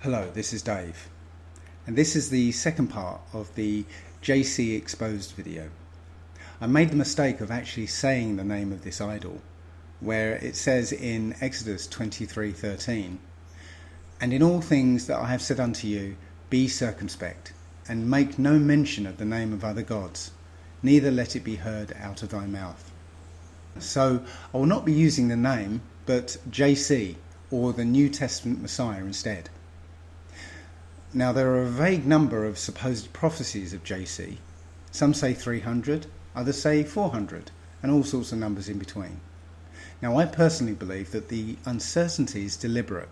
Hello, this is Dave, and this is the second part of the JC Exposed video. I made the mistake of actually saying the name of this idol, where it says in Exodus 23:13, "And in all things that I have said unto you, be circumspect, and make no mention of the name of other gods, neither let it be heard out of thy mouth." So I will not be using the name, but JC, or the New Testament Messiah instead. Now, there are a vague number of supposed prophecies of JC. Some say 300, others say 400, and all sorts of numbers in between. Now, I personally believe that the uncertainty is deliberate.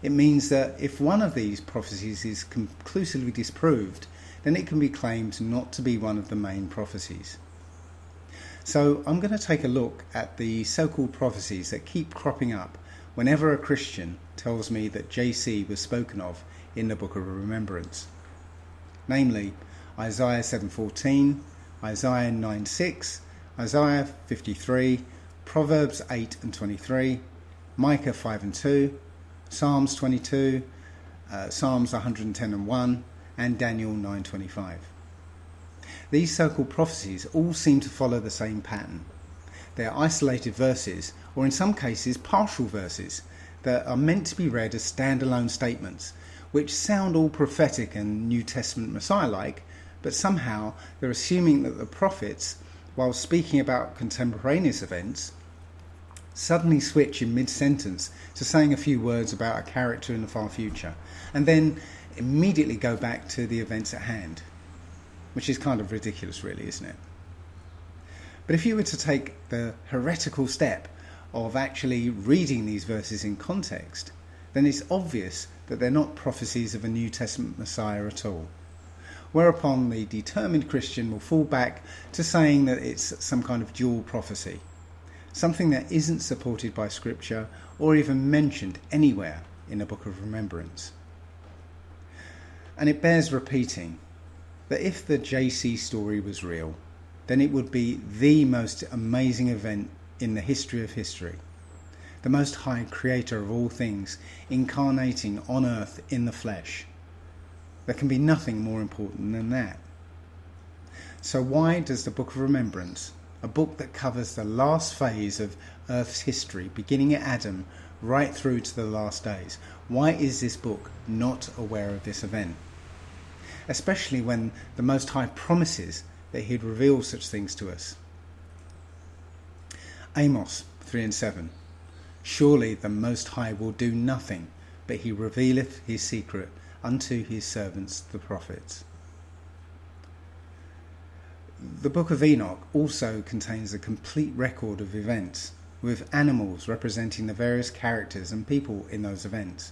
It means that if one of these prophecies is conclusively disproved, then it can be claimed not to be one of the main prophecies. So I'm going to take a look at the so-called prophecies that keep cropping up whenever a Christian tells me that JC was spoken of in the Book of Remembrance, namely Isaiah 7:14, Isaiah 9:6, Isaiah 53, Proverbs 8:23, Micah 5:2, Psalms 22, Psalms 110:1, and Daniel 9:25. These so-called prophecies all seem to follow the same pattern. They are isolated verses, or in some cases partial verses, that are meant to be read as standalone statements, which sound all prophetic and New Testament Messiah-like, but somehow they're assuming that the prophets, while speaking about contemporaneous events, suddenly switch in mid-sentence to saying a few words about a character in the far future, and then immediately go back to the events at hand, which is kind of ridiculous really, isn't it? But if you were to take the heretical step of actually reading these verses in context, then it's obvious that they're not prophecies of a New Testament Messiah at all. Whereupon the determined Christian will fall back to saying that it's some kind of dual prophecy, something that isn't supported by Scripture or even mentioned anywhere in the Book of Remembrance. And it bears repeating that if the JC story was real, then it would be the most amazing event in the history of history. The Most High Creator of all things incarnating on earth in the flesh. There can be nothing more important than that. So why does the Book of Remembrance, a book that covers the last phase of earth's history, beginning at Adam right through to the last days, why is this book not aware of this event? Especially when the Most High promises that he'd reveal such things to us. Amos 3:7. "Surely the Most High will do nothing, but he revealeth his secret unto his servants the prophets." The Book of Enoch also contains a complete record of events, with animals representing the various characters and people in those events.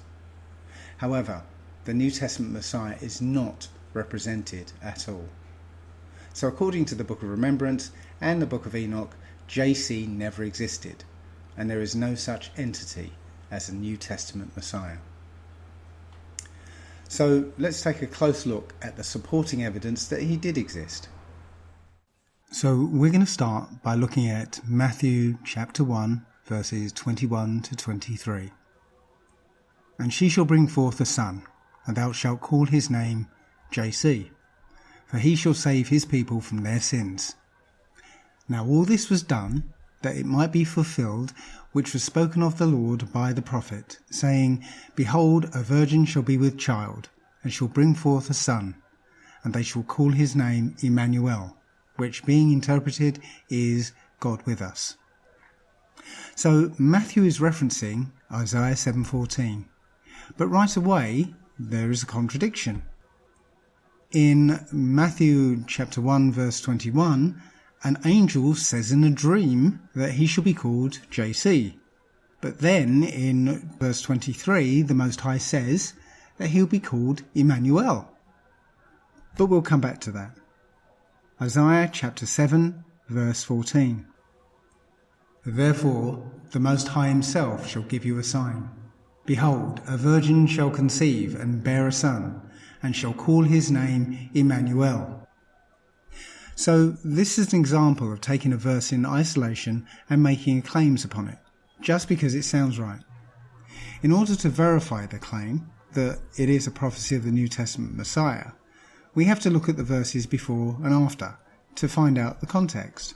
However, the New Testament Messiah is not represented at all. So according to the Book of Remembrance and the Book of Enoch, JC never existed, and there is no such entity as a New Testament Messiah. So let's take a close look at the supporting evidence that he did exist. So we're going to start by looking at Matthew chapter 1, verses 21 to 23. "And she shall bring forth a son, and thou shalt call his name JC, for he shall save his people from their sins. Now all this was done, that it might be fulfilled, which was spoken of the Lord by the prophet, saying, Behold, a virgin shall be with child, and shall bring forth a son, and they shall call his name Emmanuel, which being interpreted is God with us." So Matthew is referencing Isaiah 7:14, but right away there is a contradiction. In Matthew chapter 1 verse 21, an angel says in a dream that he shall be called JC. But then in verse 23, the Most High says that he'll be called Emmanuel. But we'll come back to that. Isaiah chapter 7 verse 14. "Therefore the Most High himself shall give you a sign. Behold, a virgin shall conceive and bear a son, and shall call his name Emmanuel." So this is an example of taking a verse in isolation and making claims upon it, just because it sounds right. In order to verify the claim, that it is a prophecy of the New Testament Messiah, we have to look at the verses before and after to find out the context.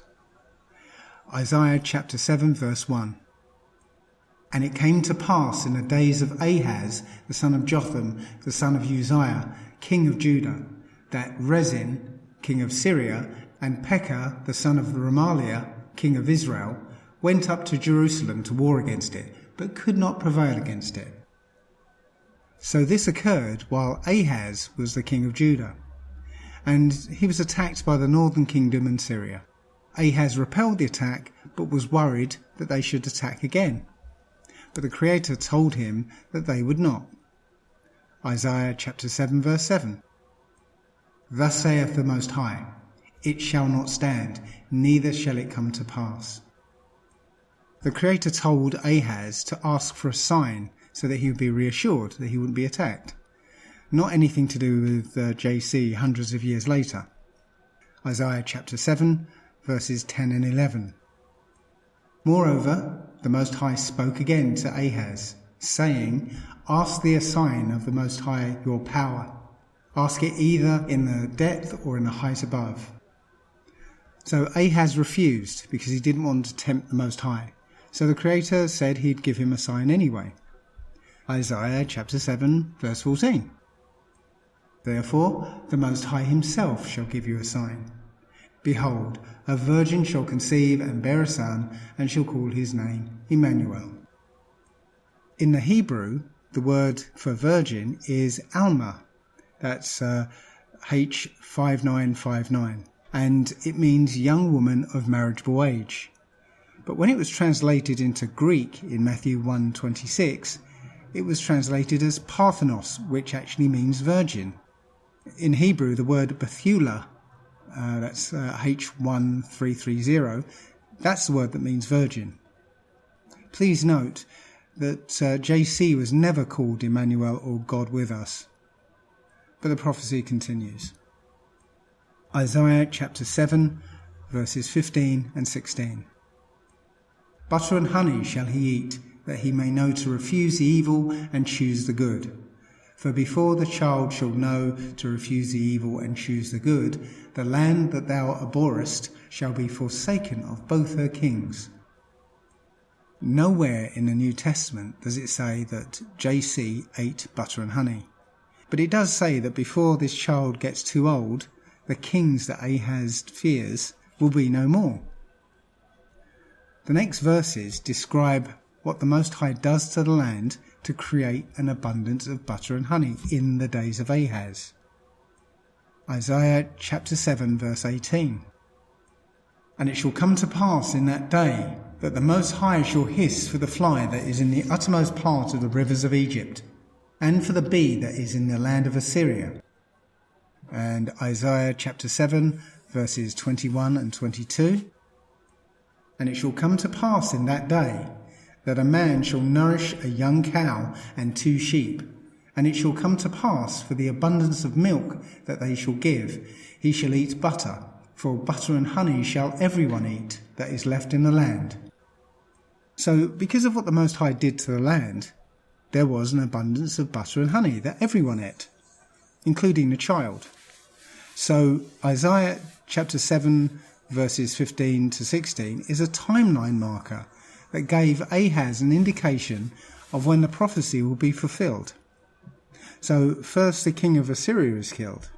Isaiah chapter 7 verse 1. And it came to pass in the days of Ahaz, the son of Jotham, the son of Uzziah, king of Judah, that Rezin, king of Syria, and Pekah, the son of Remaliah, king of Israel, went up to Jerusalem to war against it, but could not prevail against it. So this occurred while Ahaz was the king of Judah, and he was attacked by the northern kingdom and Syria. Ahaz repelled the attack, but was worried that they should attack again. But the Creator told him that they would not. Isaiah chapter 7 verse 7. Thus saith the Most High, it shall not stand, neither shall it come to pass. The Creator told Ahaz to ask for a sign so that he would be reassured that he wouldn't be attacked. Not anything to do with JC hundreds of years later. Isaiah chapter 7 verses 10 and 11. Moreover, the Most High spoke again to Ahaz, saying, ask thee a sign of the Most High your power. Ask it either in the depth or in the height above. So Ahaz refused because he didn't want to tempt the Most High. So the Creator said he'd give him a sign anyway. Isaiah chapter 7 verse 14. Therefore the Most High himself shall give you a sign. Behold, a virgin shall conceive and bear a son, and shall call his name Emmanuel. In the Hebrew, the word for virgin is Alma. That's H5959. And it means young woman of marriageable age. But when it was translated into Greek in Matthew 1:26, it was translated as Parthenos, which actually means virgin. In Hebrew, the word Bethulah, that's H1330, that's the word that means virgin. Please note that JC was never called Emmanuel or God with us. But the prophecy continues. Isaiah chapter 7 verses 15 and 16. Butter and honey shall he eat, that he may know to refuse the evil and choose the good. For before the child shall know to refuse the evil and choose the good, the land that thou abhorrest shall be forsaken of both her kings. Nowhere in the New Testament does it say that JC ate butter and honey. But it does say that before this child gets too old, the kings that Ahaz fears will be no more. The next verses describe what the Most High does to the land to create an abundance of butter and honey in the days of Ahaz. Isaiah chapter 7 verse 18. And it shall come to pass in that day that the Most High shall hiss for the fly that is in the uttermost part of the rivers of Egypt, and for the bee that is in the land of Assyria. And Isaiah chapter 7 verses 21 and 22. And it shall come to pass in that day that a man shall nourish a young cow and 2 sheep, and it shall come to pass for the abundance of milk that they shall give, he shall eat butter, for butter and honey shall everyone eat that is left in the land. So, because of what the Most High did to the land, there was an abundance of butter and honey that everyone ate, including the child. So, Isaiah chapter 7 verses 15 to 16 is a timeline marker that gave Ahaz an indication of when the prophecy will be fulfilled. So first the king of Assyria is killed.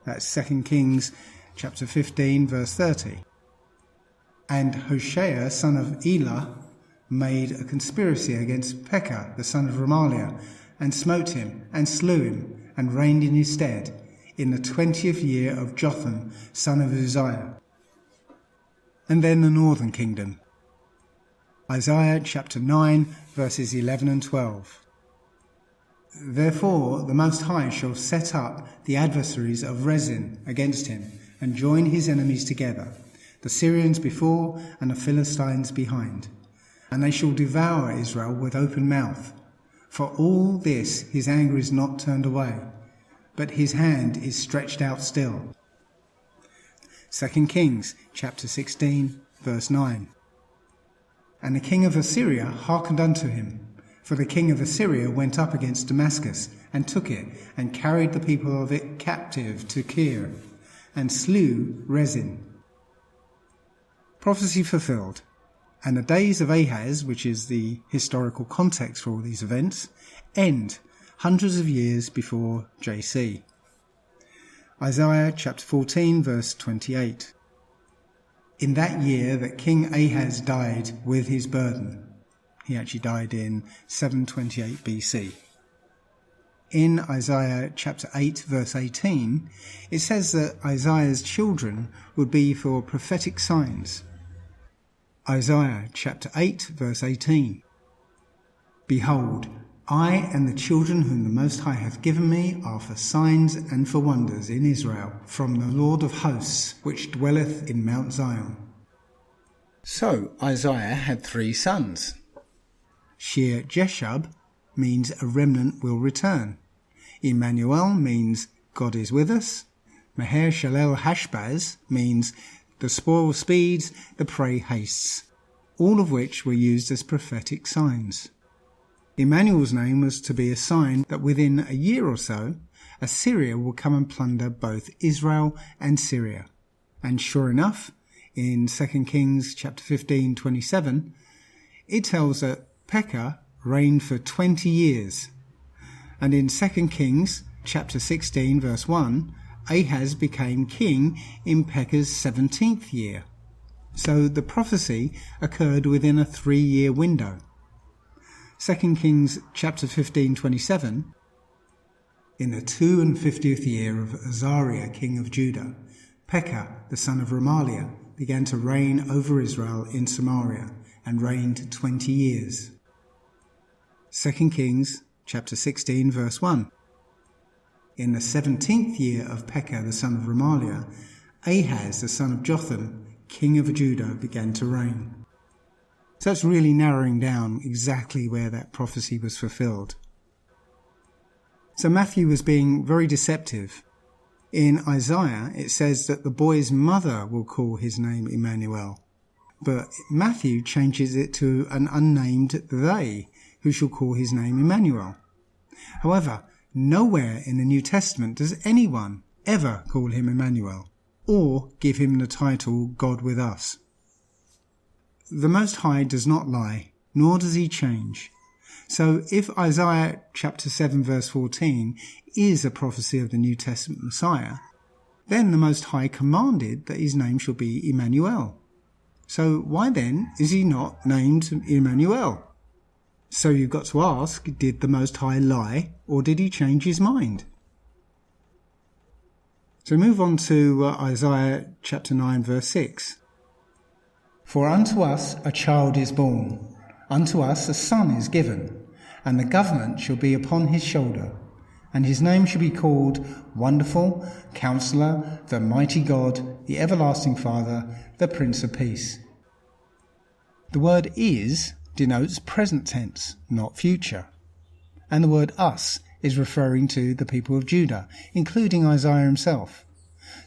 That's 2 Kings chapter 15 verse 30. And Hoshea son of Elah made a conspiracy against Pekah the son of Remaliah, and smote him and slew him, and reigned in his stead in the 20th year of Jotham son of Uzziah. And then the northern kingdom. Isaiah chapter 9 verses 11 and 12. Therefore the Most High shall set up the adversaries of Rezin against him, and join his enemies together, the Syrians before and the Philistines behind. And they shall devour Israel with open mouth. For all this his anger is not turned away, but his hand is stretched out still. 2 Kings chapter 16 verse 9. And the king of Assyria hearkened unto him, For the king of Assyria went up against Damascus, and took it, and carried the people of it captive to Kir, and slew Rezin. Prophecy fulfilled. And the days of Ahaz, which is the historical context for all these events, end hundreds of years before JC. Isaiah chapter 14 verse 28. In that year that King Ahaz died with his burden. He actually died in 728 BC. In Isaiah chapter 8 verse 18, it says that Isaiah's children would be for prophetic signs. Isaiah chapter 8 verse 18. Behold, I and the children whom the Most High hath given me are for signs and for wonders in Israel, from the Lord of hosts, which dwelleth in Mount Zion. So Isaiah had 3 sons. Shear-Jeshub means a remnant will return. Emmanuel means God is with us. Maher-Shalal-Hashbaz means the spoil speeds, the prey hastes, all of which were used as prophetic signs. Emmanuel's name was to be a sign that within a year or so, Assyria will come and plunder both Israel and Syria. And sure enough, in 2 Kings chapter 15:27, it tells that Pekah reigned for 20 years. And in 2 Kings chapter 16 verse 1, Ahaz became king in Pekah's 17th year. So the prophecy occurred within a 3-year window. 2 Kings chapter 15:27, in the 52nd year of Azariah king of Judah, Pekah the son of Remaliah began to reign over Israel in Samaria, and reigned 20 years. 2 Kings chapter 16 verse 1. In the 17th year of Pekah the son of Remaliah, Ahaz the son of Jotham, king of Judah, began to reign. So it's really narrowing down exactly where that prophecy was fulfilled. So Matthew was being very deceptive. In Isaiah it says that the boy's mother will call his name Emmanuel. But Matthew changes it to an unnamed they, who shall call his name Emmanuel. However, nowhere in the New Testament does anyone ever call him Emmanuel, or give him the title God with us. The Most High does not lie, nor does he change. So if Isaiah chapter 7 verse 14 is a prophecy of the New Testament Messiah, then the Most High commanded that his name shall be Emmanuel. So why then is he not named Emmanuel? So you've got to ask, did the Most High lie, or did he change his mind? So move on to Isaiah chapter 9 verse 6. For unto us a child is born, unto us a son is given, and the government shall be upon his shoulder, and his name shall be called Wonderful, Counselor, the Mighty God, the Everlasting Father, the Prince of Peace. The word is denotes present tense, not future. And the word us is referring to the people of Judah, including Isaiah himself.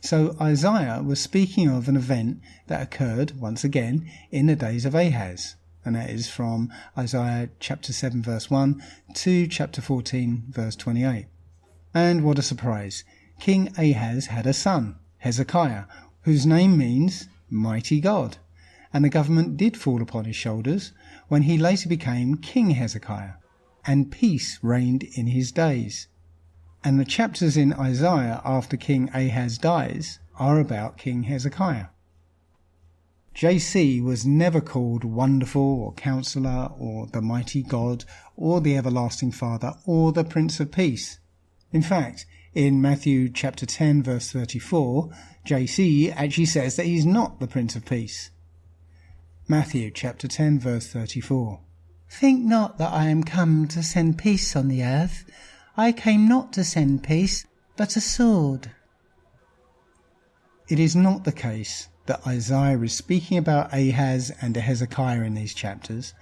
So Isaiah was speaking of an event that occurred, once again, in the days of Ahaz. And that is from Isaiah chapter 7 verse 1 to chapter 14 verse 28. And what a surprise! King Ahaz had a son, Hezekiah, whose name means Mighty God. And the government did fall upon his shoulders when he later became King Hezekiah, and peace reigned in his days. And the chapters in Isaiah after King Ahaz dies are about King Hezekiah. JC was never called Wonderful or Counselor or the Mighty God or the Everlasting Father or the Prince of Peace. In fact, in Matthew chapter 10 verse 34, JC actually says that he's not the Prince of Peace. Matthew chapter 10 verse 34. Think not that I am come to send peace on the earth. I came not to send peace, but a sword. It is not the case that Isaiah is speaking about Ahaz and Hezekiah in these chapters,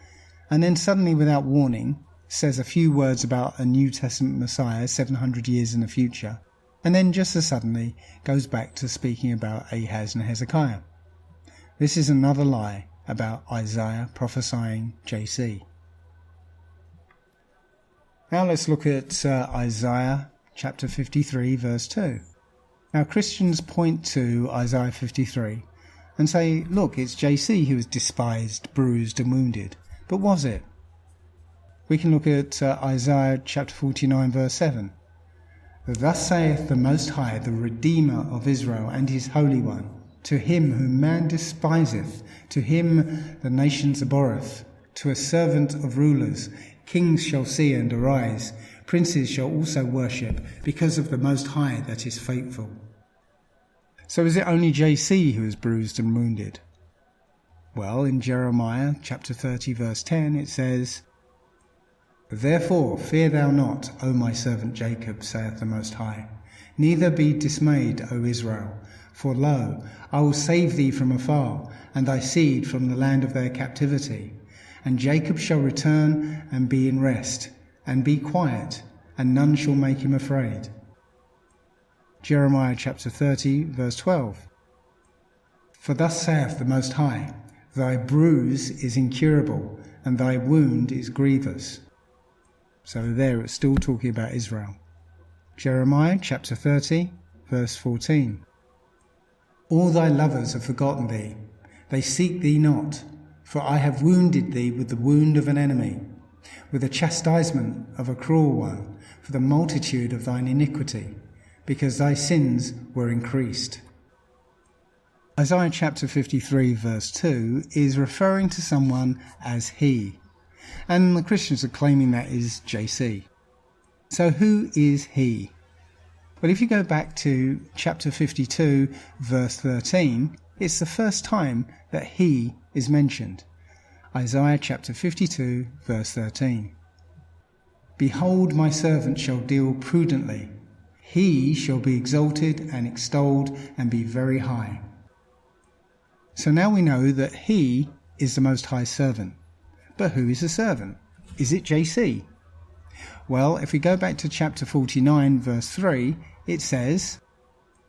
and then suddenly without warning says a few words about a New Testament Messiah 700 years in the future, and then just as suddenly goes back to speaking about Ahaz and Hezekiah. This is another lie about Isaiah prophesying JC. Now let's look at Isaiah chapter 53 verse 2. Now Christians point to Isaiah 53 and say, look, it's JC who was despised, bruised and wounded. But was it? We can look at Isaiah chapter 49 verse 7. Thus saith the Most High, the Redeemer of Israel and his Holy One, to him whom man despiseth, to him the nations abhorreth, to a servant of rulers, kings shall see and arise, princes shall also worship, because of the Most High that is faithful. So is it only JC who is bruised and wounded? Well, in Jeremiah chapter 30 verse 10 it says, Therefore fear thou not, O my servant Jacob, saith the Most High, neither be dismayed, O Israel, for lo, I will save thee from afar, and thy seed from the land of their captivity. And Jacob shall return and be in rest, and be quiet, and none shall make him afraid. Jeremiah chapter 30 verse 12. For thus saith the Most High, Thy bruise is incurable, and thy wound is grievous. So there it's still talking about Israel. Jeremiah chapter 30 verse 14. All thy lovers have forgotten thee, they seek thee not, for I have wounded thee with the wound of an enemy, with the chastisement of a cruel one, for the multitude of thine iniquity, because thy sins were increased. Isaiah chapter 53 verse 2 is referring to someone as he, and the Christians are claiming that is JC. So who is he? Well, if you go back to chapter 52 verse 13, it's the first time that he is mentioned. Isaiah chapter 52 verse 13. Behold, my servant shall deal prudently. He shall be exalted and extolled and be very high. So now we know that he is the Most High servant. But who is the servant? Is it JC? Well, if we go back to chapter 49 verse 3, it says,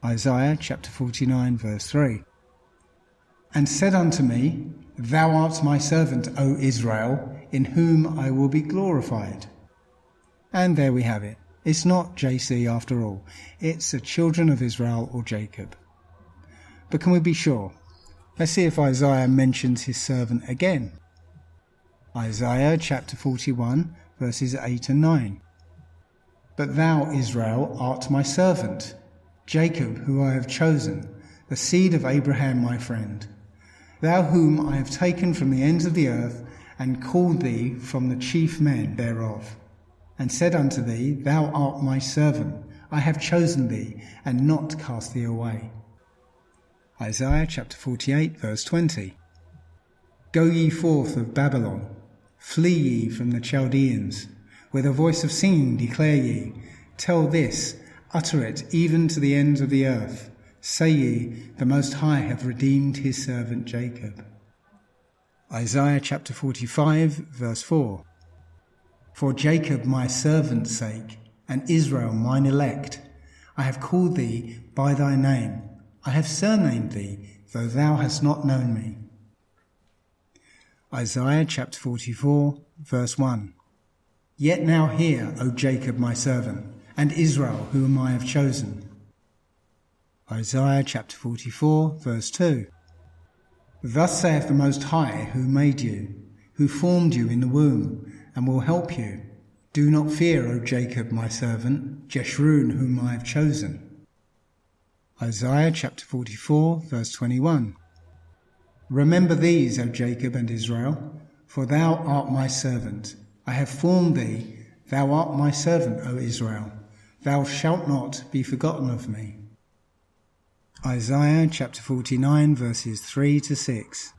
Isaiah chapter 49 verse 3. And said unto me, Thou art my servant, O Israel, in whom I will be glorified. And there we have it. It's not JC after all. It's the children of Israel or Jacob. But can we be sure? Let's see if Isaiah mentions his servant again. Isaiah chapter 41 verses 8 and 9. But thou, Israel, art my servant, Jacob, who I have chosen, the seed of Abraham my friend. Thou whom I have taken from the ends of the earth, and called thee from the chief men thereof, and said unto thee, Thou art my servant, I have chosen thee, and not cast thee away. Isaiah chapter 48 verse 20. Go ye forth of Babylon, flee ye from the Chaldeans, with a voice of singing declare ye, tell this, utter it even to the ends of the earth. Say ye, the Most High hath redeemed his servant Jacob. Isaiah chapter 45 verse 4. For Jacob my servant's sake, and Israel mine elect, I have called thee by thy name, I have surnamed thee, though thou hast not known me. Isaiah chapter 44 verse 1. Yet now hear, O Jacob my servant, and Israel whom I have chosen. Isaiah chapter 44 verse 2. Thus saith the Most High, who made you, who formed you in the womb, and will help you. Do not fear, O Jacob my servant, Jeshurun whom I have chosen. Isaiah chapter 44 verse 21. Remember these, O Jacob and Israel, for thou art my servant. I have formed thee, thou art my servant, O Israel. Thou shalt not be forgotten of me. Isaiah chapter 49 verses 3 to 6.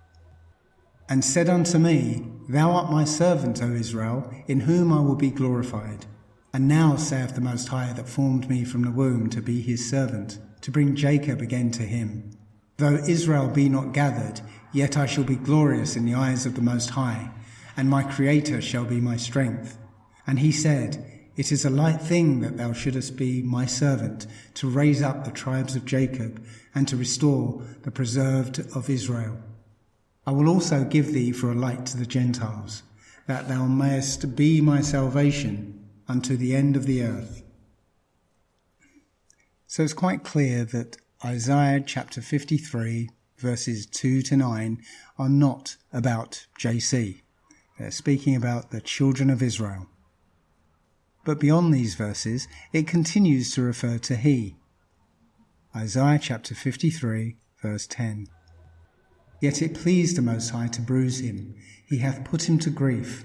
And said unto me, Thou art my servant, O Israel, in whom I will be glorified. And now saith the Most High that formed me from the womb to be his servant, to bring Jacob again to him. Though Israel be not gathered, yet I shall be glorious in the eyes of the Most High, and my Creator shall be my strength. And he said, It is a light thing that thou shouldest be my servant, to raise up the tribes of Jacob, and to restore the preserved of Israel. I will also give thee for a light to the Gentiles, that thou mayest be my salvation. unto the end of the earth. So it's quite clear that Isaiah chapter 53 verses 2 to 9 are not about JC. They're speaking about the children of Israel. But beyond these verses, it continues to refer to he. Isaiah chapter 53 verse 10. Yet it pleased the Most High to bruise him. He hath put him to grief.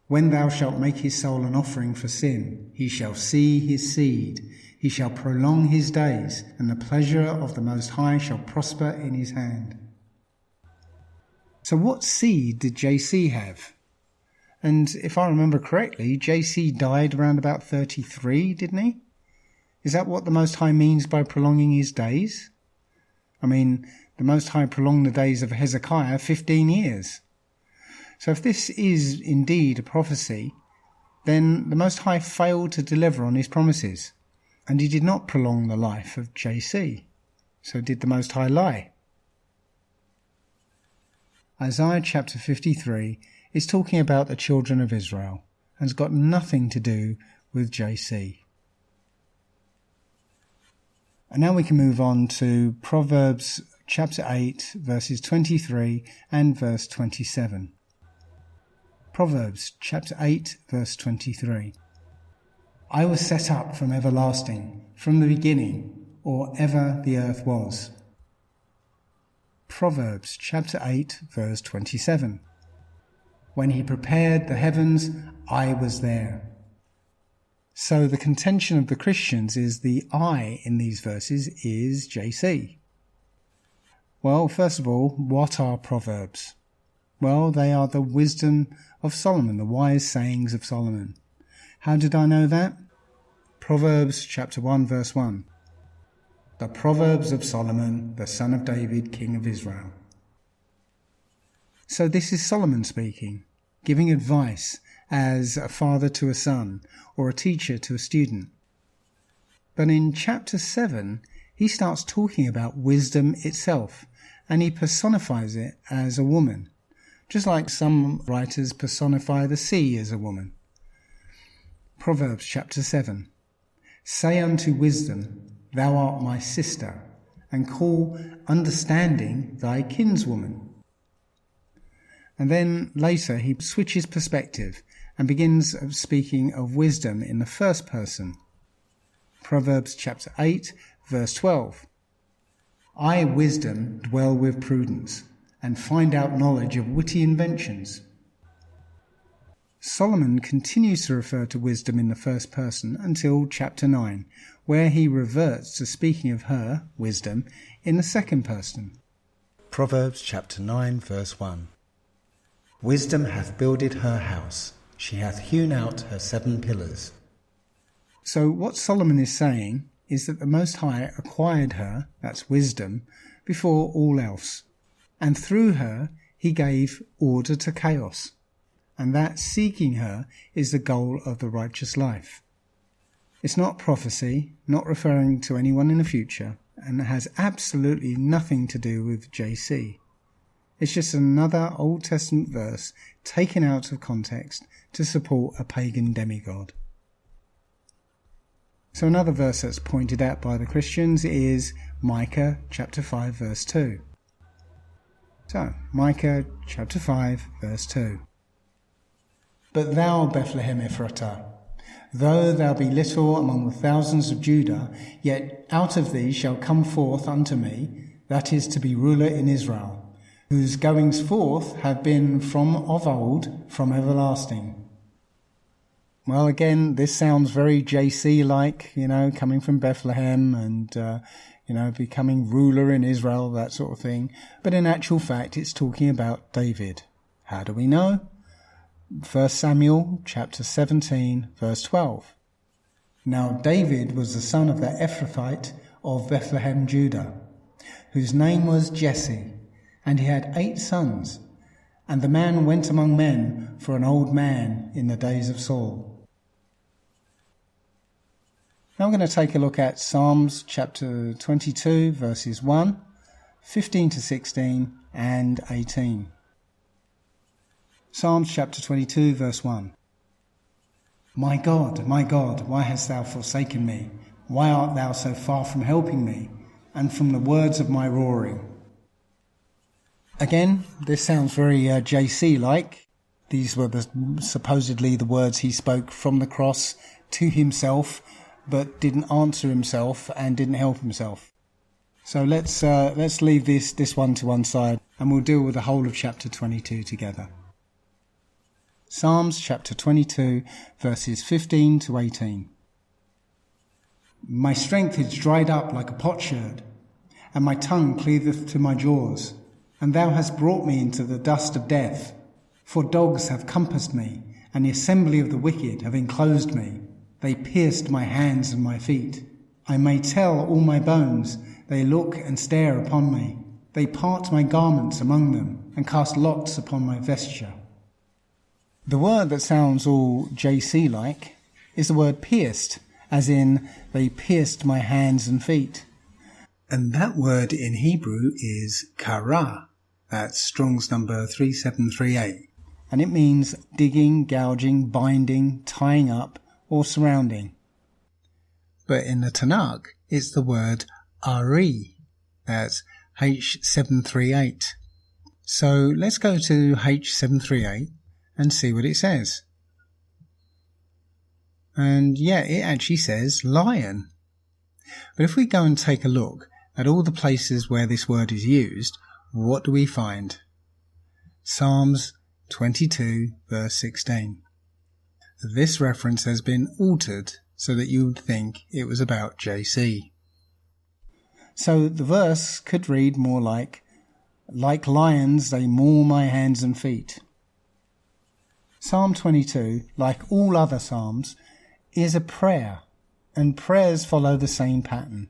When thou shalt make his soul an offering for sin, he shall see his seed. He shall prolong his days, and the pleasure of the Most High shall prosper in his hand. So what seed did JC have? And if I remember correctly, JC died around about 33, didn't he? Is that what the Most High means by prolonging his days? I mean, the Most High prolonged the days of Hezekiah 15 years. So if this is indeed a prophecy, then the Most High failed to deliver on his promises, and he did not prolong the life of JC. So did the Most High lie? Isaiah chapter 53 is talking about the children of Israel and has got nothing to do with JC. And now we can move on to Proverbs chapter 8 verses 23 and verse 27. Proverbs chapter 8 verse 23. I was set up from everlasting, from the beginning, or ever the earth was. Proverbs chapter 8 verse 27. When he prepared the heavens, I was there. So the contention of the Christians is the I in these verses is JC. Well, first of all, what are Proverbs? Well, they are the wisdom of Solomon, the wise sayings of Solomon. How did I know that? Proverbs chapter 1 verse 1. The Proverbs of Solomon, the son of David, king of Israel. So this is Solomon speaking, giving advice as a father to a son or a teacher to a student. But in chapter 7, he starts talking about wisdom itself, and he personifies it as a woman, just like some writers personify the sea as a woman. Proverbs chapter 7. Say unto wisdom, thou art my sister, and call understanding thy kinswoman. And then later he switches perspective and begins speaking of wisdom in the first person. Proverbs chapter 8 verse 12. I, wisdom, dwell with prudence, and find out knowledge of witty inventions. Solomon continues to refer to wisdom in the first person until chapter 9, where he reverts to speaking of her, wisdom, in the second person. Proverbs chapter 9 verse 1. Wisdom hath builded her house, she hath hewn out her 7 pillars. So what Solomon is saying is that the Most High acquired her, that's wisdom, before all else, and through her he gave order to chaos, and that seeking her is the goal of the righteous life. It's not prophecy, not referring to anyone in the future, and it has absolutely nothing to do with JC. It's just another Old Testament verse taken out of context to support a pagan demigod. So another verse that's pointed out by the Christians is Micah chapter 5 verse 2. So, Micah chapter 5 verse 2. But thou, Bethlehem Ephratah, though thou be little among the thousands of Judah, yet out of thee shall come forth unto me, that is to be ruler in Israel, whose goings forth have been from of old, from everlasting. Well, again, this sounds very JC-like, coming from Bethlehem and, becoming ruler in Israel, that sort of thing. But in actual fact, it's talking about David. How do we know? 1 Samuel chapter 17, verse 12. Now David was the son of the Ephrathite of Bethlehem, Judah, whose name was Jesse, and he had 8 sons. And the man went among men for an old man in the days of Saul. Now I'm going to take a look at Psalms chapter 22, verses 1, 15 to 16, and 18. Psalms chapter 22, verse 1. My God, why hast thou forsaken me? Why art thou so far from helping me, and from the words of my roaring? Again, this sounds very JC-like. These were supposedly the words he spoke from the cross to himself, but didn't answer himself and didn't help himself. So let's leave this one to one side, and we'll deal with the whole of chapter 22 together. Psalms chapter 22, verses 15 to 18. My strength is dried up like a potsherd, and my tongue cleaveth to my jaws. And thou hast brought me into the dust of death. For dogs have compassed me, and the assembly of the wicked have enclosed me. They pierced my hands and my feet. I may tell all my bones. They look and stare upon me. They part my garments among them, and cast lots upon my vesture. The word that sounds all JC-like is the word pierced, as in, they pierced my hands and feet. And that word in Hebrew is kara. That's Strong's number 3738. And it means digging, gouging, binding, tying up, or surrounding. But in the Tanakh, it's the word ari. That's H738. So let's go to H738 and see what it says. And yeah, it actually says lion. But if we go and take a look at all the places where this word is used, what do we find? Psalms 22 verse 16. This reference has been altered so that you would think it was about JC. So the verse could read more like lions they maul my hands and feet. Psalm 22, like all other psalms, is a prayer, and prayers follow the same pattern.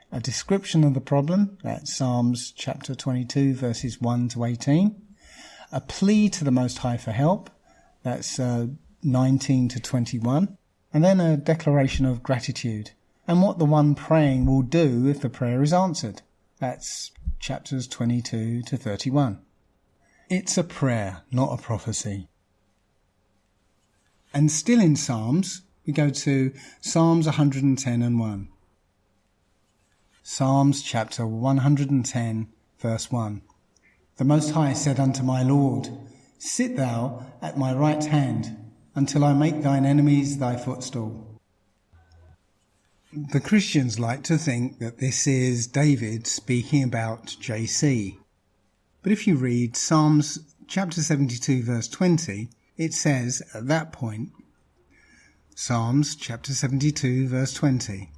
A description of the problem, that's Psalms chapter 22 verses 1 to 18. A plea to the Most High for help, that's 19 to 21. And then a declaration of gratitude, and what the one praying will do if the prayer is answered. That's chapters 22 to 31. It's a prayer, not a prophecy. And still in Psalms, we go to Psalms 110 and 1. Psalms chapter 110, verse 1. The Most High said unto my Lord, Sit thou at my right hand, until I make thine enemies thy footstool. The Christians like to think that this is David speaking about JC. But if you read Psalms chapter 72, verse 20, it says at that point, Psalms chapter 72 verse 20,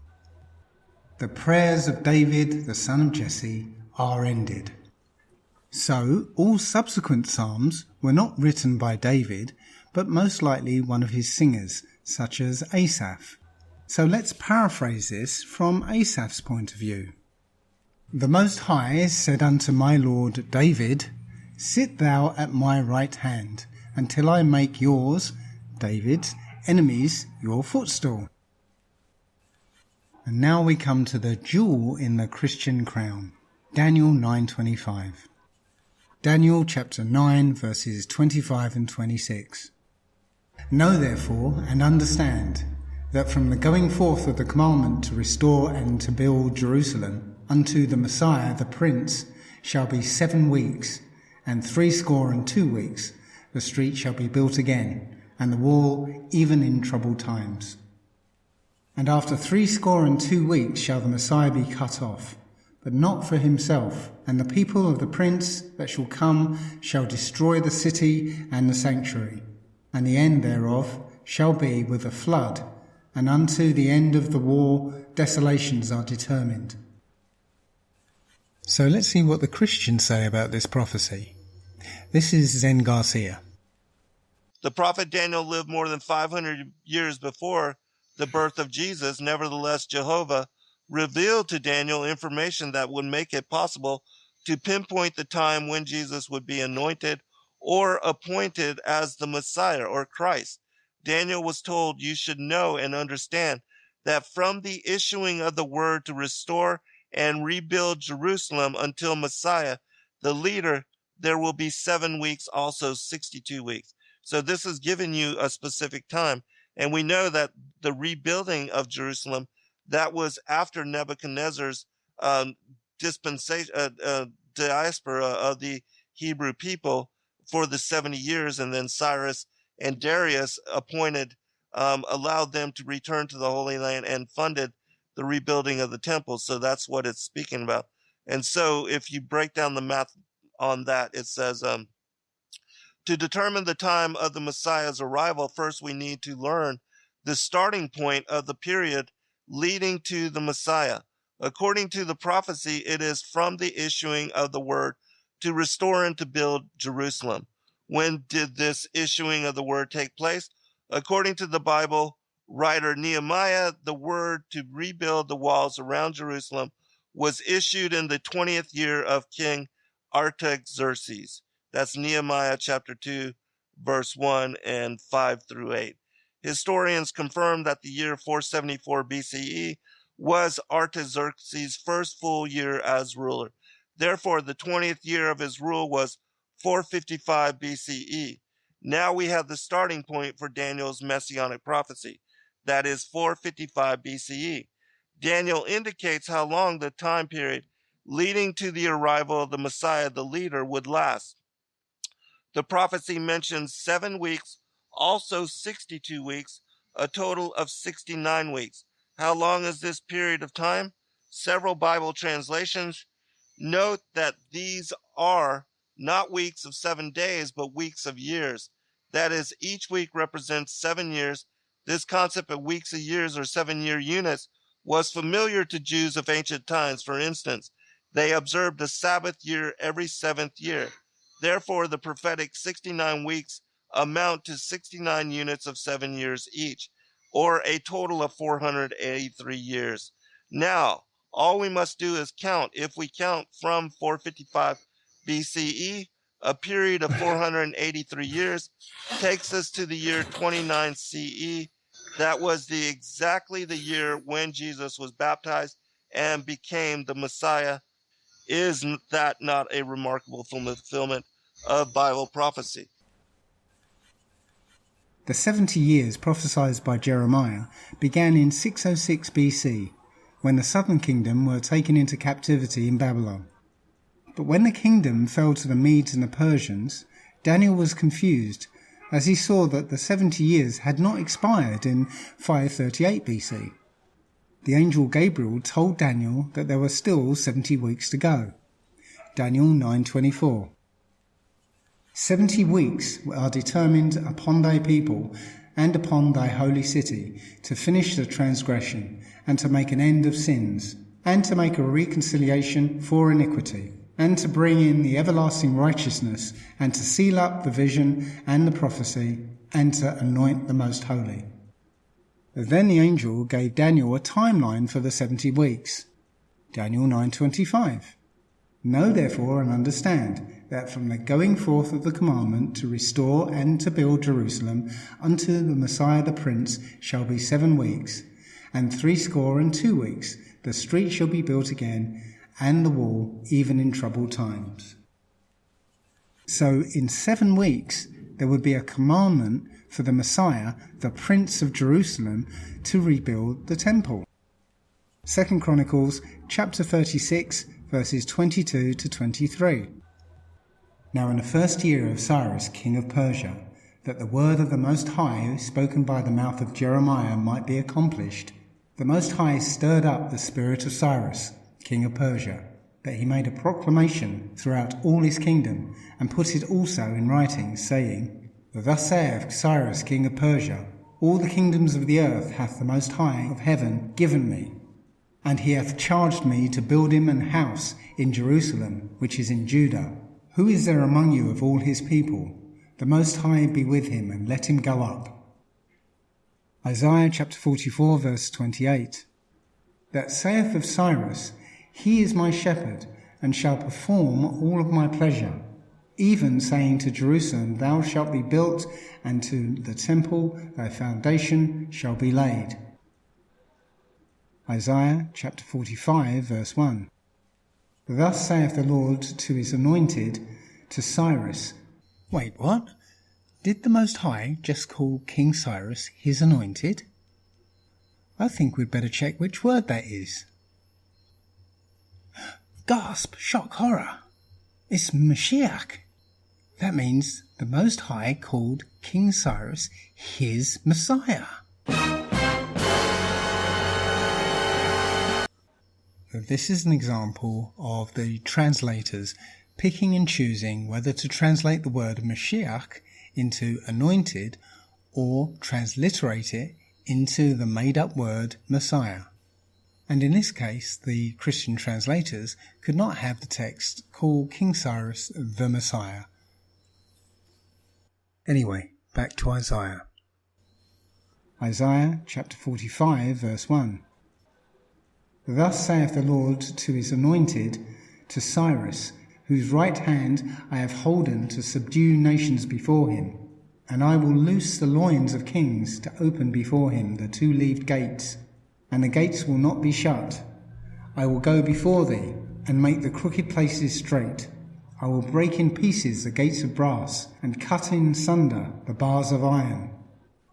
the prayers of David the son of Jesse are ended. So all subsequent psalms were not written by David, but most likely one of his singers, such as Asaph. So let's paraphrase this from Asaph's point of view. The Most High said unto my Lord David, Sit thou at my right hand, until I make yours, David's, enemies your footstool. And now we come to the jewel in the Christian crown, Daniel 9:25. Daniel chapter 9 verses 25 and 26. Know therefore and understand that from the going forth of the commandment to restore and to build Jerusalem unto the Messiah the Prince shall be 7 weeks, and 62 weeks the street shall be built again, and the wall even in troubled times. And after 62 weeks shall the Messiah be cut off, but not for himself, and the people of the prince that shall come shall destroy the city and the sanctuary, and the end thereof shall be with a flood, and unto the end of the war desolations are determined. So let's see what the Christians say about this prophecy. This is Zen Garcia. The prophet Daniel lived more than 500 years before the birth of Jesus. Nevertheless, Jehovah revealed to Daniel information that would make it possible to pinpoint the time when Jesus would be anointed or appointed as the Messiah or Christ. Daniel was told, you should know and understand that from the issuing of the word to restore and rebuild Jerusalem until Messiah, the leader, there will be 7 weeks, also 62 weeks. So this is giving you a specific time. And we know that the rebuilding of Jerusalem, that was after Nebuchadnezzar's um, dispensation, diaspora of the Hebrew people for the 70 years, and then Cyrus and Darius allowed them to return to the Holy Land and funded the rebuilding of the temple. So that's what it's speaking about. And so if you break down the math on that, it says, to determine the time of the Messiah's arrival, first we need to learn the starting point of the period leading to the Messiah. According to the prophecy, it is from the issuing of the word to restore and to build Jerusalem. When did this issuing of the word take place? According to the Bible writer Nehemiah, the word to rebuild the walls around Jerusalem was issued in the 20th year of King Artaxerxes. That's Nehemiah chapter 2, verse 1 and 5 through 8. Historians confirm that the year 474 BCE was Artaxerxes' first full year as ruler. Therefore, the 20th year of his rule was 455 BCE. Now we have the starting point for Daniel's messianic prophecy. That is 455 BCE. Daniel indicates how long the time period leading to the arrival of the Messiah, the leader, would last. The prophecy mentions 7 weeks, also 62 weeks, a total of 69 weeks. How long is this period of time? Several Bible translations note that these are not weeks of 7 days, but weeks of years. That is, each week represents 7 years. This concept of weeks of years or 7-year units was familiar to Jews of ancient times. For instance, they observed a Sabbath year every 7th year. Therefore, the prophetic 69 weeks amount to 69 units of 7 years each, or a total of 483 years. Now, all we must do is count. If we count from 455 BCE, a period of 483 years takes us to the year 29 CE. That was exactly the year when Jesus was baptized and became the Messiah. Is that not a remarkable fulfillment of Bible prophecy? The 70 years prophesied by Jeremiah began in 606 BC, when the southern kingdom were taken into captivity in Babylon. But when the kingdom fell to the Medes and the Persians, Daniel was confused, as he saw that the 70 years had not expired in 538 BC. The angel Gabriel told Daniel that there were still 70 weeks to go. Daniel 9:24. 70 weeks are determined upon thy people and upon thy holy city, to finish the transgression, and to make an end of sins, and to make a reconciliation for iniquity, and to bring in the everlasting righteousness, and to seal up the vision and the prophecy, and to anoint the most holy. Then the angel gave Daniel a timeline for the 70 weeks. Daniel 9:25. Know therefore and understand that from the going forth of the commandment to restore and to build Jerusalem unto the Messiah the Prince shall be 7 weeks, and 62 weeks the street shall be built again, and the wall, even in troubled times. So in 7 weeks there would be a commandment for the Messiah, the Prince of Jerusalem, to rebuild the temple. 2 Chronicles chapter 36, verses 22 to 23. Now in the first year of Cyrus, king of Persia, that the word of the Most High, spoken by the mouth of Jeremiah, might be accomplished, the Most High stirred up the spirit of Cyrus, king of Persia, that he made a proclamation throughout all his kingdom, and put it also in writing, saying, Thus saith Cyrus, king of Persia, all the kingdoms of the earth hath the Most High of heaven given me, and he hath charged me to build him an house in Jerusalem, which is in Judah. Who is there among you of all his people? The Most High be with him, and let him go up. Isaiah chapter 44, verse 28. That saith of Cyrus, He is my shepherd, and shall perform all of my pleasure. Even saying to Jerusalem, Thou shalt be built, and to the temple thy foundation shall be laid. Isaiah chapter 45, verse 1. Thus saith the Lord to his anointed, to Cyrus. Wait, what? Did the Most High just call King Cyrus his anointed? I think we'd better check which word that is. Gasp! Shock! Horror! It's Mashiach. That means the Most High called King Cyrus his Messiah. This is an example of the translators picking and choosing whether to translate the word Mashiach into anointed or transliterate it into the made-up word Messiah. And in this case, the Christian translators could not have the text call King Cyrus the Messiah. Anyway, back to Isaiah. Isaiah chapter 45 verse 1. Thus saith the Lord to his anointed, to Cyrus, whose right hand I have holden to subdue nations before him. And I will loose the loins of kings to open before him the two-leaved gates, and the gates will not be shut. I will go before thee, and make the crooked places straight. I will break in pieces the gates of brass, and cut in sunder the bars of iron.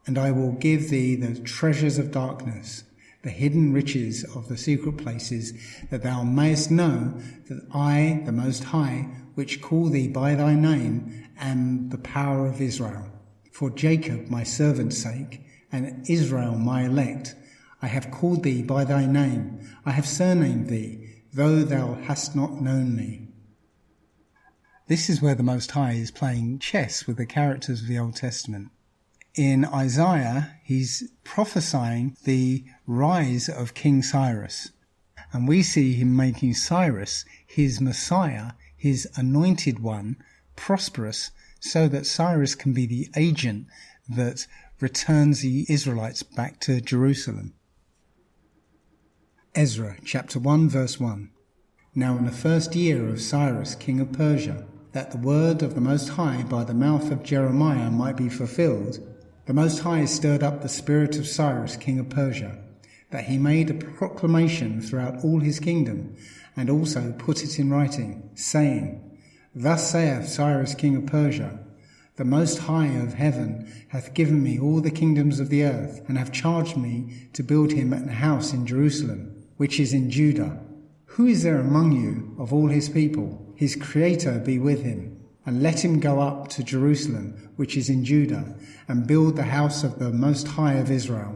And I will give thee the treasures of darkness, the hidden riches of the secret places, that thou mayest know that I, the Most High, which call thee by thy name, am the power of Israel. For Jacob my servant's sake, and Israel my elect, I have called thee by thy name, I have surnamed thee, though thou hast not known me. This is where the Most High is playing chess with the characters of the Old Testament. In Isaiah, he's prophesying the rise of King Cyrus, and we see him making Cyrus his Messiah, his anointed one, prosperous, so that Cyrus can be the agent that returns the Israelites back to Jerusalem. Ezra chapter 1 verse 1. Now in the first year of Cyrus king of Persia, that the word of the Most High by the mouth of Jeremiah might be fulfilled, the Most High stirred up the spirit of Cyrus king of Persia, that he made a proclamation throughout all his kingdom, and also put it in writing, saying, Thus saith Cyrus king of Persia, The Most High of heaven hath given me all the kingdoms of the earth, and hath charged me to build him an house in Jerusalem, which is in Judah. Who is there among you of all his people? His Creator be with him. And let him go up to Jerusalem, which is in Judah, and build the house of the Most High of Israel.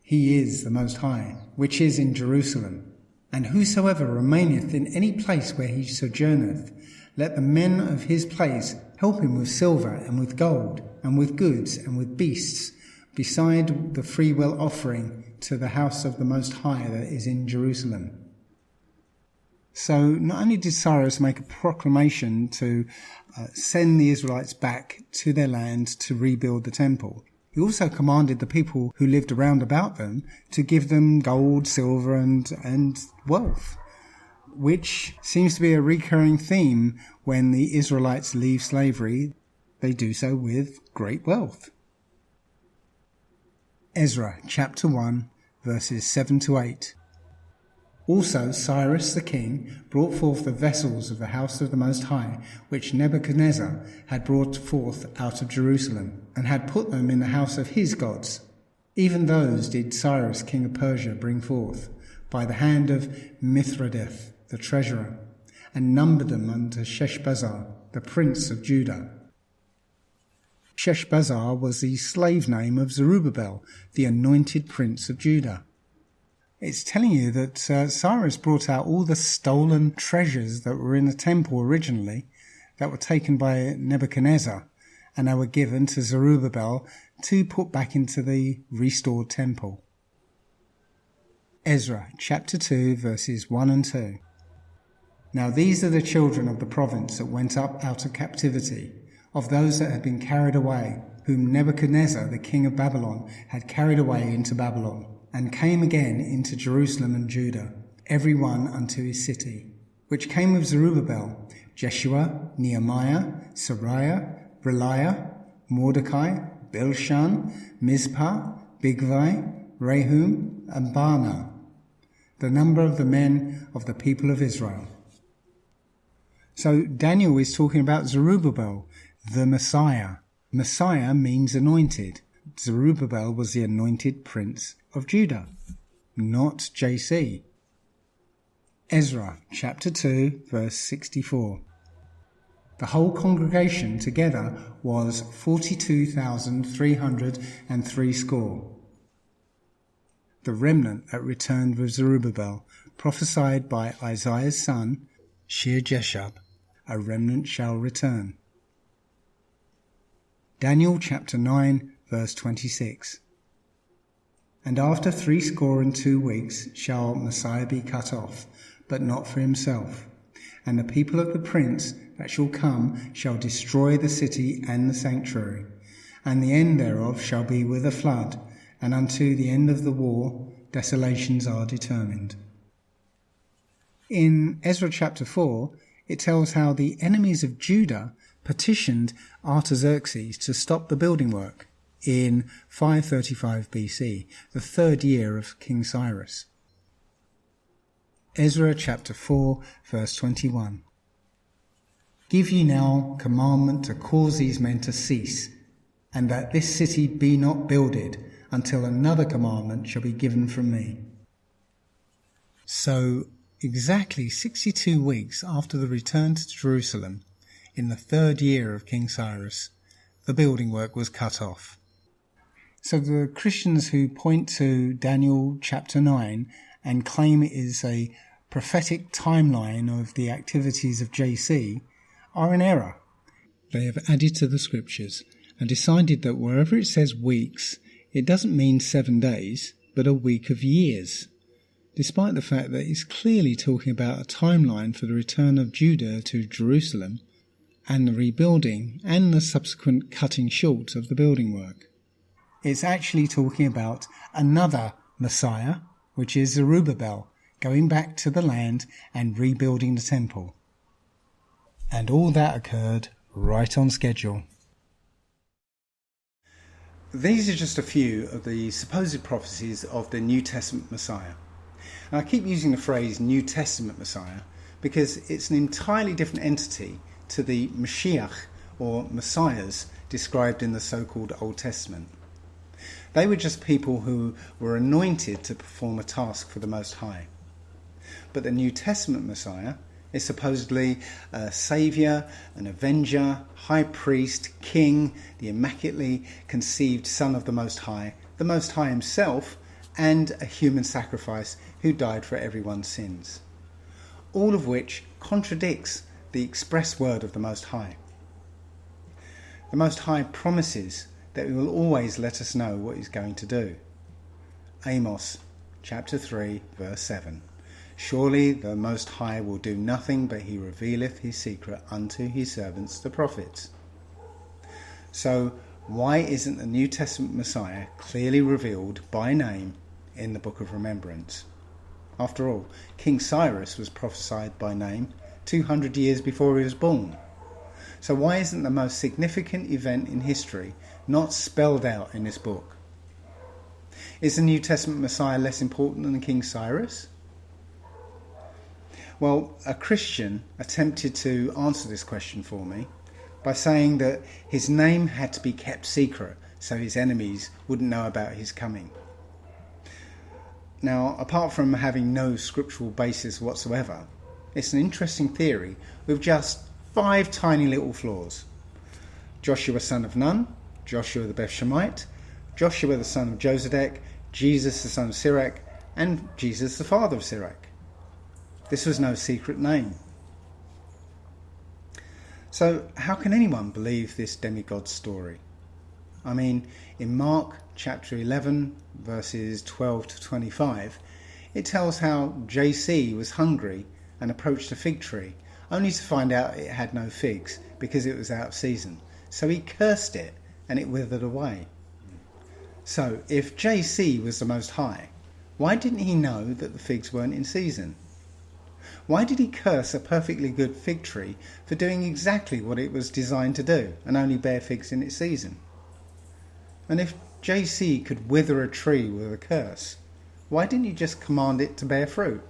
He is the Most High, which is in Jerusalem. And whosoever remaineth in any place where he sojourneth, let the men of his place help him with silver and with gold, and with goods and with beasts, beside the freewill offering to the house of the Most High that is in Jerusalem. So not only did Cyrus make a proclamation to send the Israelites back to their land to rebuild the temple, he also commanded the people who lived around about them to give them gold, silver and wealth, which seems to be a recurring theme when the Israelites leave slavery. They do so with great wealth. Ezra chapter 1 verses 7 to 8. Also Cyrus the king brought forth the vessels of the house of the Most High, which Nebuchadnezzar had brought forth out of Jerusalem, and had put them in the house of his gods. Even those did Cyrus king of Persia bring forth, by the hand of Mithridates the treasurer, and numbered them unto Sheshbazzar, the prince of Judah. Sheshbazzar was the slave name of Zerubbabel, the anointed prince of Judah. It's telling you that Cyrus brought out all the stolen treasures that were in the temple originally, that were taken by Nebuchadnezzar, and they were given to Zerubbabel to put back into the restored temple. Ezra chapter 2 verses 1 and 2. Now these are the children of the province that went up out of captivity, of those that had been carried away, whom Nebuchadnezzar the king of Babylon had carried away into Babylon, and came again into Jerusalem and Judah, every one unto his city, which came with Zerubbabel, Jeshua, Nehemiah, Sariah, Reliah, Mordecai, Bilshan, Mizpah, Bigvai, Rehum, and Baanah, the number of the men of the people of Israel. So Daniel is talking about Zerubbabel, the Messiah, Messiah means anointed. Zerubbabel was the anointed prince of Judah, not JC. Ezra chapter 2 verse 64. The whole congregation together was 42,303 score. The remnant that returned with Zerubbabel, prophesied by Isaiah's son, Shear-Jashub, a remnant shall return. Daniel chapter 9 verse 26. And after 62 weeks shall Messiah be cut off, but not for himself. And the people of the prince that shall come shall destroy the city and the sanctuary, and the end thereof shall be with a flood, and unto the end of the war desolations are determined. In Ezra chapter 4, it tells how the enemies of Judah petitioned Artaxerxes to stop the building work in 535 BC, the third year of King Cyrus. Ezra chapter 4 verse 21. Give ye now commandment to cause these men to cease, and that this city be not builded, until another commandment shall be given from me. So, exactly 62 weeks after the return to Jerusalem, in the third year of King Cyrus, the building work was cut off. So the Christians who point to Daniel chapter 9 and claim it is a prophetic timeline of the activities of JC are in error. They have added to the scriptures and decided that wherever it says weeks, it doesn't mean 7 days, but a week of years, despite the fact that it's clearly talking about a timeline for the return of Judah to Jerusalem and the rebuilding and the subsequent cutting short of the building work. It's actually talking about another Messiah, which is Zerubbabel, going back to the land and rebuilding the temple. And all that occurred right on schedule. These are just a few of the supposed prophecies of the New Testament Messiah. And I keep using the phrase New Testament Messiah because it's an entirely different entity to the Mashiach or Messiahs described in the so-called Old Testament. They were just people who were anointed to perform a task for the Most High. But the New Testament Messiah is supposedly a saviour, an avenger, high priest, king, the immaculately conceived Son of the Most High himself, and a human sacrifice who died for everyone's sins. All of which contradicts the express word of the Most High. The Most High promises that he will always let us know what he's going to do. Amos chapter 3 verse 7. Surely the Most High will do nothing, but he revealeth his secret unto his servants the prophets. So why isn't the New Testament Messiah clearly revealed by name in the Book of Remembrance? After all, King Cyrus was prophesied by name 200 years before he was born. So why isn't the most significant event in history not spelled out in this book? Is the New Testament Messiah less important than King Cyrus? Well, a Christian attempted to answer this question for me by saying that his name had to be kept secret so his enemies wouldn't know about his coming. Now, apart from having no scriptural basis whatsoever, it's an interesting theory with just 5 tiny little flaws. Joshua son of Nun, Joshua the Beth-Shemite, Joshua the son of Josedek, Jesus the son of Sirach, and Jesus the father of Sirach. This was no secret name. So how can anyone believe this demigod story? I mean, in Mark chapter 11 verses 12 to 25, it tells how JC was hungry and approached a fig tree, only to find out it had no figs because it was out of season. So he cursed it and it withered away. So if JC was the Most High, why didn't he know that the figs weren't in season? Why did he curse a perfectly good fig tree for doing exactly what it was designed to do and only bear figs in its season? And if JC could wither a tree with a curse, why didn't he just command it to bear fruit?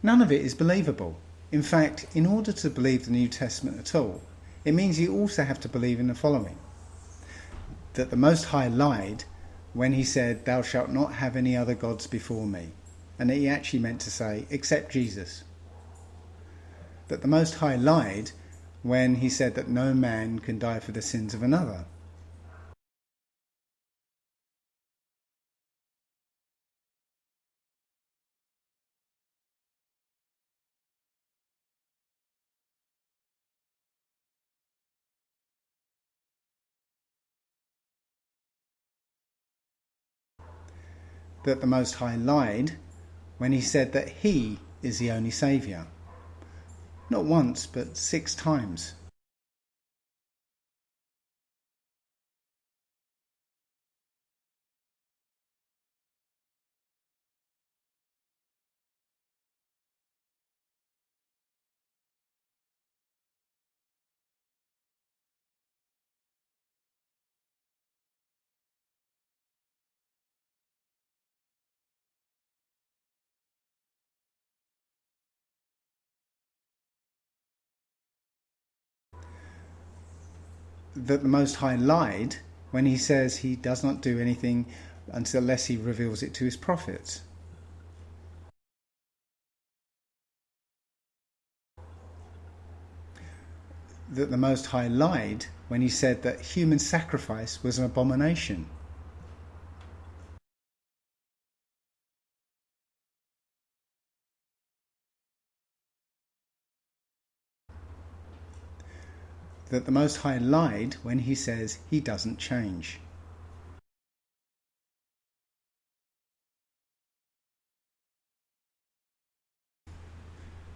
None of it is believable. In fact, in order to believe the New Testament at all, It means you also have to believe in the following: that the Most High lied when he said, "Thou shalt not have any other gods before me," and that he actually meant to say, "except Jesus." That the Most High lied when he said that no man can die for the sins of another. That the Most High lied when he said that he is the only Saviour. Not once, but 6 times. That the Most High lied when he says he does not do anything unless he reveals it to his prophets. That the Most High lied when he said that human sacrifice was an abomination. That the Most High lied when he says he doesn't change.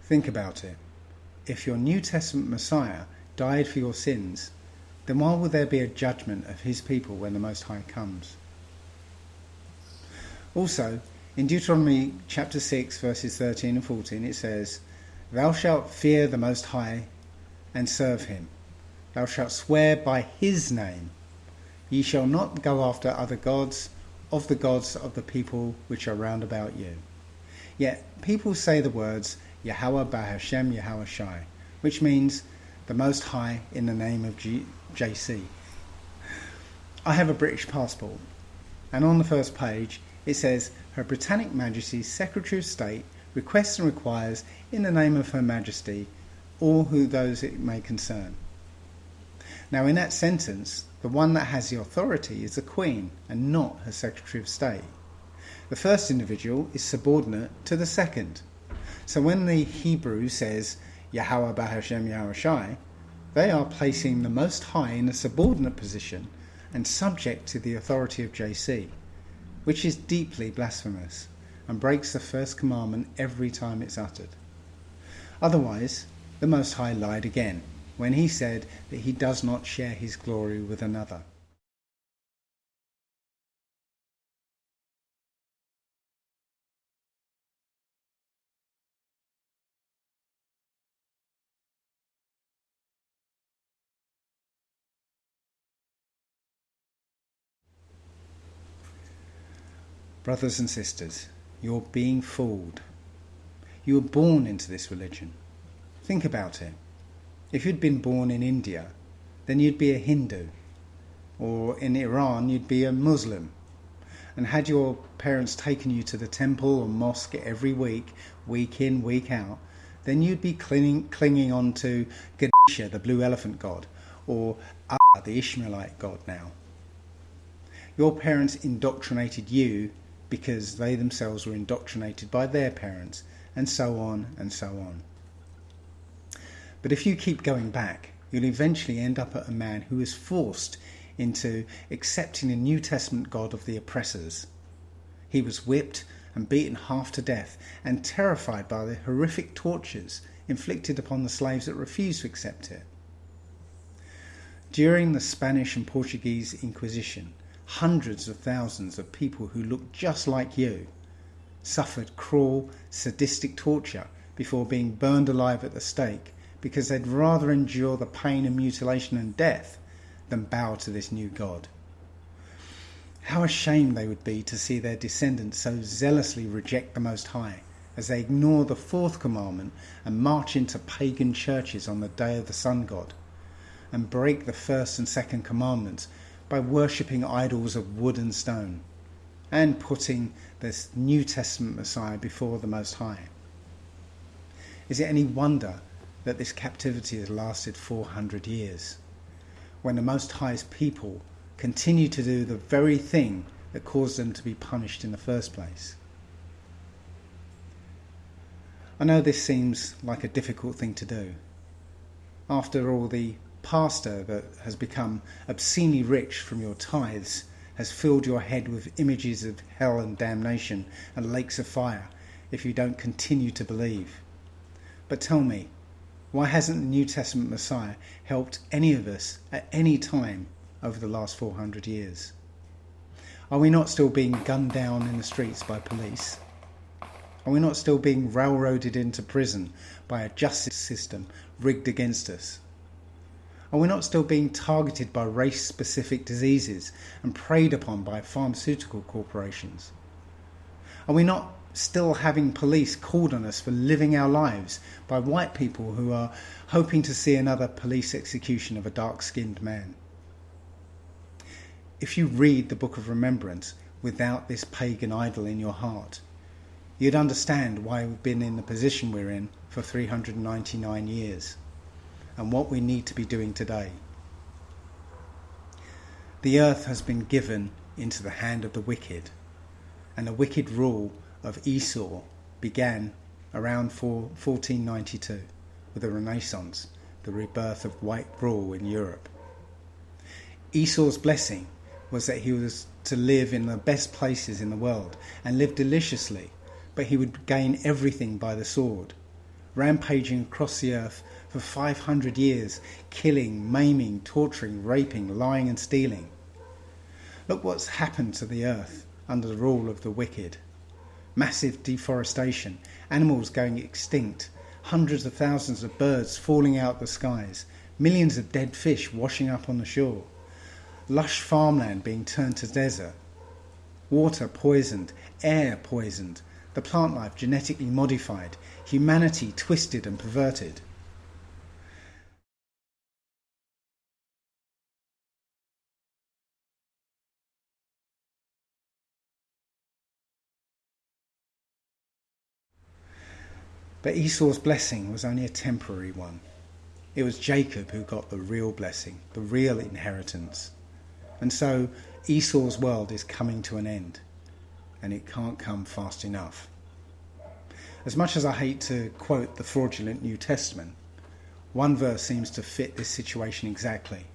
Think about it. If your New Testament Messiah died for your sins, then why will there be a judgment of his people when the Most High comes? Also, in Deuteronomy chapter 6 verses 13 and 14 it says, "Thou shalt fear the Most High and serve him. Thou shalt swear by his name. Ye shall not go after other gods of the people which are round about you." Yet people say the words Yahweh Bahashem Yahweh Shai, which means the Most High in the name of JC. I have a British passport, and on the first page it says, "Her Britannic Majesty's Secretary of State requests and requires, in the name of Her Majesty, all those it may concern." Now in that sentence, the one that has the authority is the Queen and not her Secretary of State. The first individual is subordinate to the second. So when the Hebrew says Yahweh Bahashem Yahweh Shai, they are placing the Most High in a subordinate position and subject to the authority of JC, which is deeply blasphemous and breaks the first commandment every time it's uttered. Otherwise, the Most High lied again when he said that he does not share his glory with another. Brothers and sisters, you're being fooled. You were born into this religion. Think about it. If you'd been born in India, then you'd be a Hindu. Or in Iran, you'd be a Muslim. And had your parents taken you to the temple or mosque every week in, week out, then you'd be clinging on to Ganesha, the blue elephant god, or Allah, the Ishmaelite god now. Your parents indoctrinated you because they themselves were indoctrinated by their parents, and so on and so on. But if you keep going back, you'll eventually end up at a man who is forced into accepting the New Testament God of the oppressors. He was whipped and beaten half to death and terrified by the horrific tortures inflicted upon the slaves that refused to accept it. During the Spanish and Portuguese Inquisition, hundreds of thousands of people who looked just like you suffered cruel, sadistic torture before being burned alive at the stake, because they'd rather endure the pain and mutilation and death than bow to this new God. How ashamed they would be to see their descendants so zealously reject the Most High as they ignore the 4th commandment and march into pagan churches on the day of the sun god. and break the first and second commandments by worshipping idols of wood and stone and putting this New Testament Messiah before the Most High. Is it any wonder that this captivity has lasted 400 years, when the Most High's people continue to do the very thing that caused them to be punished in the first place? I know this seems like a difficult thing to do. After all, the pastor that has become obscenely rich from your tithes has filled your head with images of hell and damnation and lakes of fire if you don't continue to believe. But tell me, why hasn't the New Testament Messiah helped any of us at any time over the last 400 years? Are we not still being gunned down in the streets by police? Are we not still being railroaded into prison by a justice system rigged against us? Are we not still being targeted by race-specific diseases and preyed upon by pharmaceutical corporations? Are we not still having police called on us for living our lives by white people who are hoping to see another police execution of a dark-skinned man? If you read the Book of Remembrance without this pagan idol in your heart, you'd understand why we've been in the position we're in for 399 years and what we need to be doing today. The earth has been given into the hand of the wicked, and the wicked rule of Esau began around 1492 with the Renaissance, the rebirth of white rule in Europe. Esau's blessing was that he was to live in the best places in the world and live deliciously, but he would gain everything by the sword, rampaging across the earth for 500 years, killing, maiming, torturing, raping, lying and stealing. Look what's happened to the earth under the rule of the wicked. Massive deforestation, animals going extinct, hundreds of thousands of birds falling out the skies, millions of dead fish washing up on the shore, lush farmland being turned to desert, water poisoned, air poisoned, the plant life genetically modified, humanity twisted and perverted. But Esau's blessing was only a temporary one. It was Jacob who got the real blessing, the real inheritance. And so Esau's world is coming to an end, and it can't come fast enough. As much as I hate to quote the fraudulent New Testament, one verse seems to fit this situation exactly.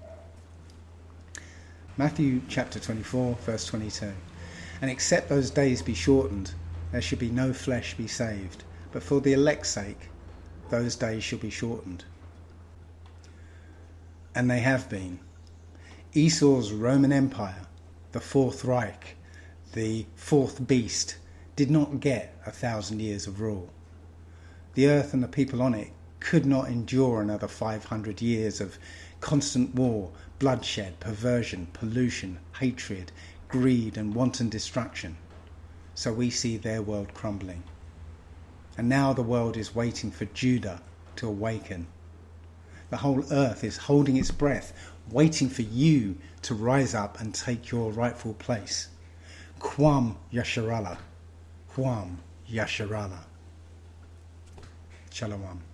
Matthew chapter 24, verse 22. And except those days be shortened, there should be no flesh be saved, but for the elect's sake, those days shall be shortened. And they have been. Esau's Roman Empire, the Fourth Reich, the fourth beast, did not get 1,000 years of rule. The earth and the people on it could not endure another 500 years of constant war, bloodshed, perversion, pollution, hatred, greed and wanton destruction. So we see their world crumbling. And now the world is waiting for Judah to awaken. The whole earth is holding its breath, waiting for you to rise up and take your rightful place. Quam Yasharallah. Quam Yasharallah. Shalom.